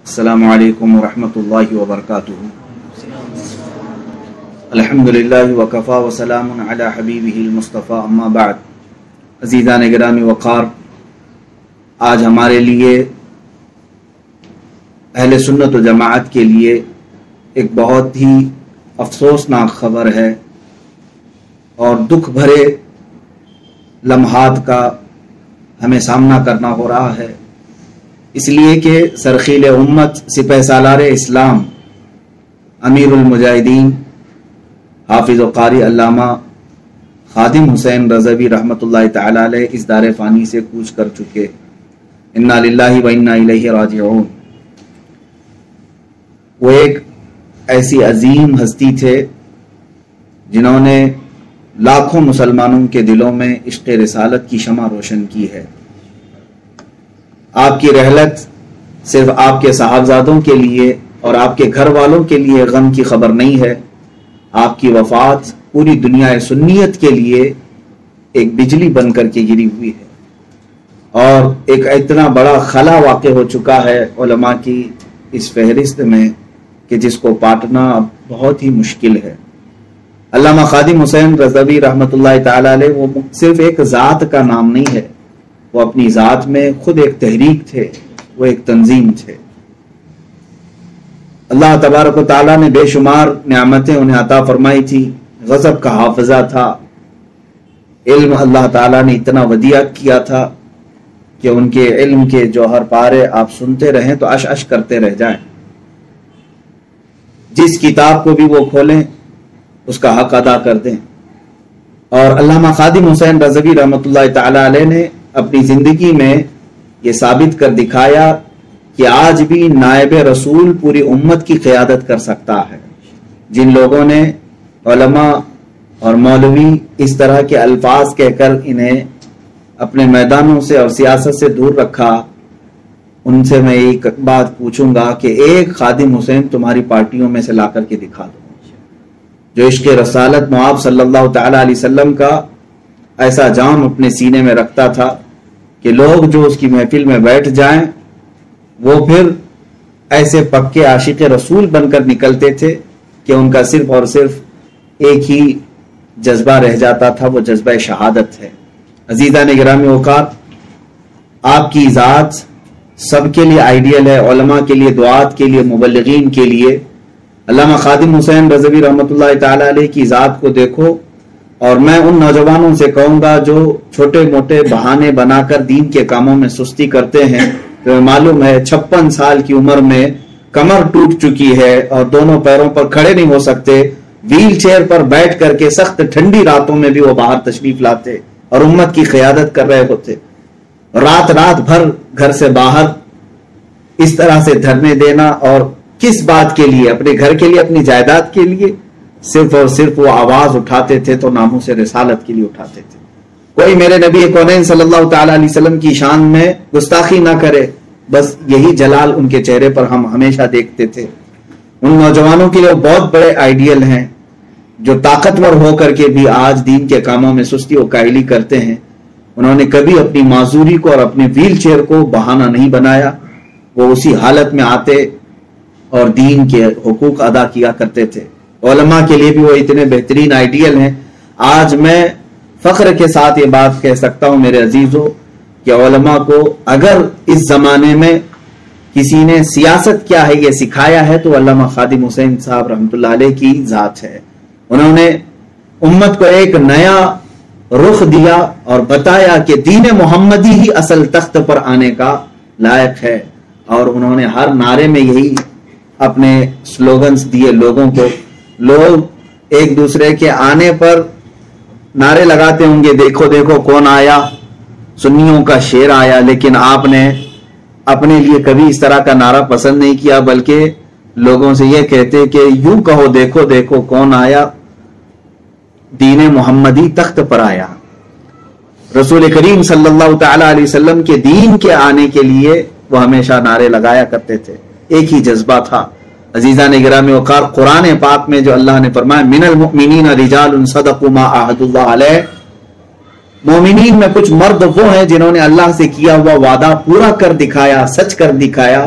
السلام علیکم ورحمۃ اللہ وبرکاتہ۔ الحمدللہ وکفا وسلام علی حبیبہ المصطفیٰ، اما بعد۔ عزیزان گرامی وقار، آج ہمارے لیے اہل سنت و جماعت کے لیے ایک بہت ہی افسوسناک خبر ہے اور دکھ بھرے لمحات کا ہمیں سامنا کرنا ہو رہا ہے، اس لیے کہ سرخیل امت سپہ سالار اسلام امیر المجاہدین حافظ و قاری علامہ خادم حسین رضوی رحمۃ اللہ تعالی علیہ اس دار فانی سے کوچ کر چکے۔ انا للہ و انا الیہ راجعون۔ وہ ایک ایسی عظیم ہستی تھے جنہوں نے لاکھوں مسلمانوں کے دلوں میں عشق رسالت کی شمع روشن کی ہے۔ آپ کی رحلت صرف آپ کے صاحبزادوں کے لیے اور آپ کے گھر والوں کے لیے غم کی خبر نہیں ہے، آپ کی وفات پوری دنیا سنیت کے لیے ایک بجلی بن کر کے گری ہوئی ہے، اور ایک اتنا بڑا خلا واقع ہو چکا ہے علماء کی اس فہرست میں کہ جس کو پاٹنا اب بہت ہی مشکل ہے۔ علامہ خادم حسین رضوی رحمۃ اللہ تعالی علیہ وہ صرف ایک ذات کا نام نہیں ہے، وہ اپنی ذات میں خود ایک تحریک تھے، وہ ایک تنظیم تھے۔ اللہ تبارک و تعالیٰ نے بے شمار نعمتیں انہیں عطا فرمائی تھی، غضب کا حافظہ تھا، علم اللہ تعالیٰ نے اتنا ودیع کیا تھا کہ ان کے علم کے جوہر پارے آپ سنتے رہیں تو اش اش کرتے رہ جائیں۔ جس کتاب کو بھی وہ کھولیں اس کا حق ادا کر دیں۔ اور علامہ خادم حسین رضوی رحمۃ اللہ تعالی علیہ نے اپنی زندگی میں یہ ثابت کر دکھایا کہ آج بھی نائب رسول پوری امت کی قیادت کر سکتا ہے۔ جن لوگوں نے علماء اور مولوی اس طرح کے الفاظ کہہ کر انہیں اپنے میدانوں سے اور سیاست سے دور رکھا، ان سے میں ایک بات پوچھوں گا کہ ایک خادم حسین تمہاری پارٹیوں میں سے لا کر کے دکھا دو جو عشق رسالت نواب صلی اللہ تعالی علیہ وسلم کا ایسا جام اپنے سینے میں رکھتا تھا کہ لوگ جو اس کی محفل میں بیٹھ جائیں وہ پھر ایسے پکے عاشق رسول بن کر نکلتے تھے کہ ان کا صرف اور صرف ایک ہی جذبہ رہ جاتا تھا، وہ جذبہ شہادت ہے۔ عزیزان گرامی وقار، آپ کی ذات سب کے لیے آئیڈیل ہے، علماء کے لیے، دعات کے لیے، مبلغین کے لیے۔ علامہ خادم حسین رضوی رحمۃ اللہ تعالی علیہ کی ذات کو دیکھو، اور میں ان نوجوانوں سے کہوں گا جو چھوٹے موٹے بہانے بنا کر دین کے کاموں میں سستی کرتے ہیں، تو معلوم ہے 56 سال کی عمر میں کمر ٹوٹ چکی ہے اور دونوں پیروں پر کھڑے نہیں ہو سکتے، ویل چیئر پر بیٹھ کر کے سخت ٹھنڈی راتوں میں بھی وہ باہر تشریف لاتے اور امت کی قیادت کر رہے ہوتے۔ رات بھر گھر سے باہر اس طرح سے دھرنے دینا، اور کس بات کے لیے؟ اپنے گھر کے لیے، اپنی جائیداد کے لیے، صرف اور صرف وہ آواز اٹھاتے تھے تو ناموس رسالت کے لیے اٹھاتے تھے۔ کوئی میرے نبی کونین صلی اللہ تعالی علیہ وسلم کی شان میں گستاخی نہ کرے، بس یہی جلال ان کے چہرے پر ہم ہمیشہ دیکھتے تھے۔ ان نوجوانوں کے لیے بہت بڑے آئیڈیل ہیں جو طاقتور ہو کر کے بھی آج دین کے کاموں میں سستی و کاہلی کرتے ہیں۔ انہوں نے کبھی اپنی معذوری کو اور اپنے ویل چیئر کو بہانہ نہیں بنایا، وہ اسی حالت میں آتے اور دین کے حقوق ادا کیا کرتے تھے۔ علماء کے لیے بھی وہ اتنے بہترین آئیڈیل ہیں۔ آج میں فخر کے ساتھ یہ بات کہہ سکتا ہوں میرے عزیزوں کہ علماء کو اگر اس زمانے میں کسی نے سیاست کیا ہے یہ سکھایا ہے تو علامہ خادم حسین صاحب رحمۃ اللہ علیہ کی ذات ہے۔ انہوں نے امت کو ایک نیا رخ دیا اور بتایا کہ دین محمدی ہی اصل تخت پر آنے کا لائق ہے، اور انہوں نے ہر نعرے میں یہی اپنے سلوگنز دیے لوگوں کو۔ لوگ ایک دوسرے کے آنے پر نعرے لگاتے ہوں گے، دیکھو دیکھو کون آیا، سنیوں کا شیر آیا، لیکن آپ نے اپنے لیے کبھی اس طرح کا نعرہ پسند نہیں کیا، بلکہ لوگوں سے یہ کہتے کہ یوں کہو دیکھو دیکھو کون آیا، دین محمدی تخت پر آیا۔ رسول کریم صلی اللہ تعالی علیہ وسلم کے دین کے آنے کے لیے وہ ہمیشہ نعرے لگایا کرتے تھے، ایک ہی جذبہ تھا۔ عزیزان گرامی وقار، قرآن پاک میں جو اللہ نے فرمایا من المؤمنین رجال صدقوا ما عاهدوا اللہ علیہ، مومنین میں کچھ مرد وہ ہیں جنہوں نے اللہ سے کیا ہوا وعدہ پورا کر دکھایا، سچ کر دکھایا۔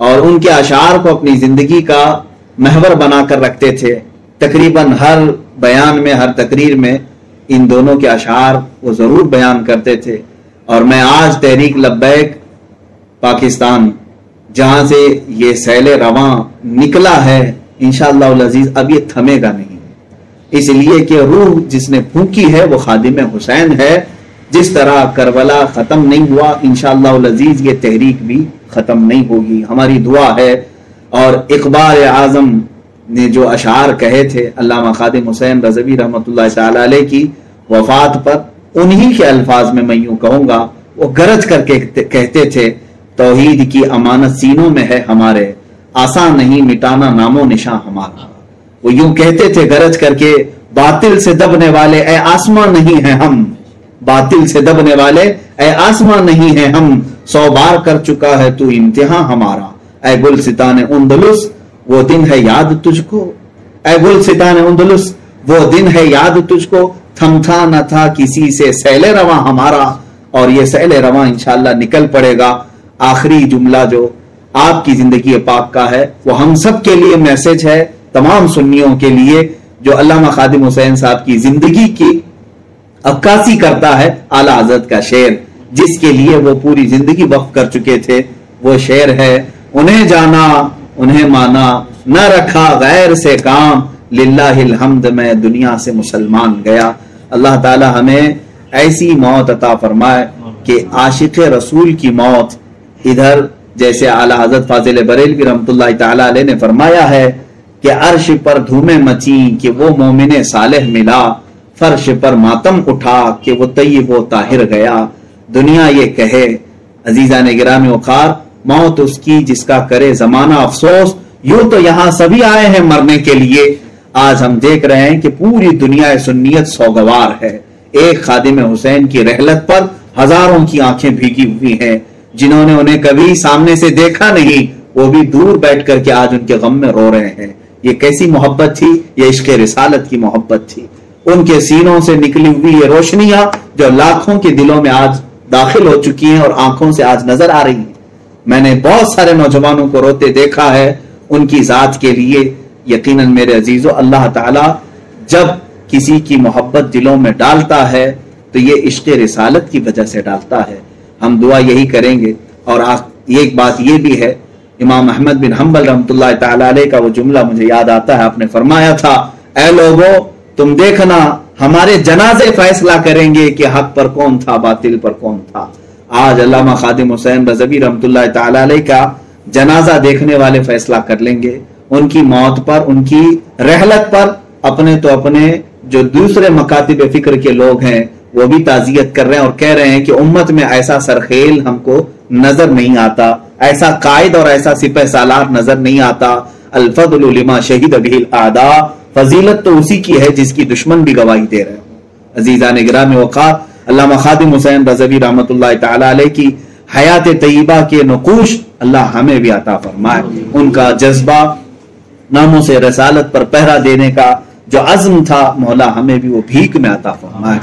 اور ان کے اشعار کو اپنی زندگی کا محور بنا کر رکھتے تھے. تقریباً ہر بیان میں، ہر تقریر میں ان دونوں کے اشعار وہ ضرور بیان کرتے تھے. اور میں آج تحریک لبیک پاکستان جہاں سے یہ سیل رواں نکلا ہے، انشاءاللہ العزیز اب یہ تھمے گا نہیں، اس لیے کہ روح جس نے پھونکی ہے وہ خادم حسین ہے. جس طرح کربلا ختم نہیں ہوا، انشاءاللہ العزیز یہ تحریک بھی ختم نہیں ہوگی. ہماری دعا ہے. اور اقبال اعظم نے جو اشعار کہے تھے علامہ خادم حسین رضوی رحمۃ اللہ تعالی علیہ کی وفات پر، انہی کے الفاظ میں یوں کہوں گا. وہ گرج کر کے کہتے تھے توحید کی امانت سینوں میں ہے ہمارے، آسان نہیں مٹانا نام و نشاں ہمارا. وہ یوں کہتے تھے گرج کر کے باطل سے دبنے والے اے آسمان نہیں ہیں ہم، باطل سے دبنے والے اے آسمان نہیں ہیں ہم، 100 بار کر چکا ہے تو امتحان ہمارا. اے گلستان اندلس وہ دن ہے یاد تجھ کو، اے گلستان اندلس وہ دن ہے یاد تجھ کو، تھمتا نہ تھا کسی سے سیل رواں ہمارا. اور یہ سیل رواں انشاءاللہ نکل پڑے گا. آخری جملہ جو آپ کی زندگی پاک کا ہے وہ ہم سب کے لیے میسج ہے، تمام سنیوں کے لیے، جو علامہ خادم حسین صاحب کی زندگی کی عکاسی کرتا ہے. اعلیٰ حضرت کا شعر جس کے لیے وہ پوری زندگی وقف کر چکے تھے، وہ شعر ہے انہیں جانا انہیں مانا نہ رکھا غیر سے کام، للہ الحمد میں دنیا سے مسلمان گیا. اللہ تعالی ہمیں ایسی موت عطا فرمائے کہ عاشق رسول کی موت. ادھر جیسے اعلیٰ حضرت فاضل بریلوی رحمۃ اللہ تعالی علیہ نے فرمایا ہے کہ عرش پر دھومیں مچیں کہ وہ مومن صالح ملا، فرش پر ماتم اٹھا کہ وہ طیب و طاہر گیا. دنیا یہ کہے عزیزان گرامی وقار، موت اس کی جس کا کرے زمانہ افسوس. یوں تو یہاں سبھی آئے ہیں مرنے کے لیے، آج ہم دیکھ رہے ہیں کہ پوری دنیا سنیت سوگوار ہے. ایک خادم حسین کی رحلت پر ہزاروں کی آنکھیں بھیگی ہوئی ہیں. جنہوں نے انہیں کبھی سامنے سے دیکھا نہیں، وہ بھی دور بیٹھ کر کے آج ان کے غم میں رو رہے ہیں. یہ کیسی محبت تھی؟ یہ عشق رسالت کی محبت تھی. ان کے سینوں سے نکلی ہوئی یہ روشنیاں جو لاکھوں کے دلوں میں آج داخل ہو چکی ہیں اور آنکھوں سے آج نظر آ رہی ہیں. میں نے بہت سارے نوجوانوں کو روتے دیکھا ہے ان کی ذات کے لیے. یقیناً میرے عزیزو، اللہ تعالی جب کسی کی محبت دلوں میں ڈالتا ہے تو یہ عشق رسالت کی وجہ سے ڈالتا ہے. ہم دعا یہی کریں گے. اور ایک بات یہ بھی ہے، امام احمد بن حنبل رحمۃ اللہ تعالی علیہ کا وہ جملہ مجھے یاد آتا ہے. آپ نے فرمایا تھا اے لوگو تم دیکھنا ہمارے جنازے فیصلہ کریں گے کہ حق پر کون تھا باطل پر کون تھا. آج علامہ خادم حسین رضوی رحمۃ اللہ تعالی علیہ کا جنازہ دیکھنے والے فیصلہ کر لیں گے. ان کی موت پر، ان کی رحلت پر اپنے تو اپنے جو دوسرے مکاتب فکر کے لوگ ہیں وہ بھی تعزیت کر رہے ہیں اور کہہ رہے ہیں کہ امت میں ایسا سرخیل ہم کو نظر نہیں آتا، ایسا قائد اور ایسا سپہ سالار نظر نہیں آتا. الفضل لما شہید بہ الاعداء، فضیلت تو اسی کی ہے جس کی دشمن بھی گواہی دے رہے ہوں. عزیزان گرامی وقار، علامہ خادم حسین رضوی رحمۃ اللہ تعالی علیہ کی حیات طیبہ کے نقوش اللہ ہمیں بھی عطا فرمائے. ان کا جذبہ ناموں سے رسالت پر پہرا دینے کا جو عزم تھا مولا ہمیں بھی وہ بھیک میں عطا فرمائے.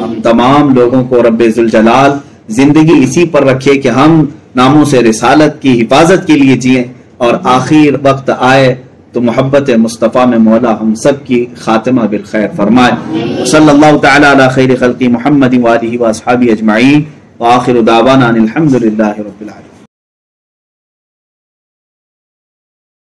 ہم تمام لوگوں کو رب ذوالجلال زندگی اسی پر رکھے کہ ہم ناموں سے رسالت کی حفاظت کے لیے جئیں اور آخر وقت آئے تو محبت مصطفیٰ میں مولا ہم سب کی خاتمہ بالخیر فرمائے. صلی اللہ تعالی علی خیر خلق محمد وآلہ واصحابہ اجمعین، وآخر دعوانا ان الحمد للہ رب العالمین.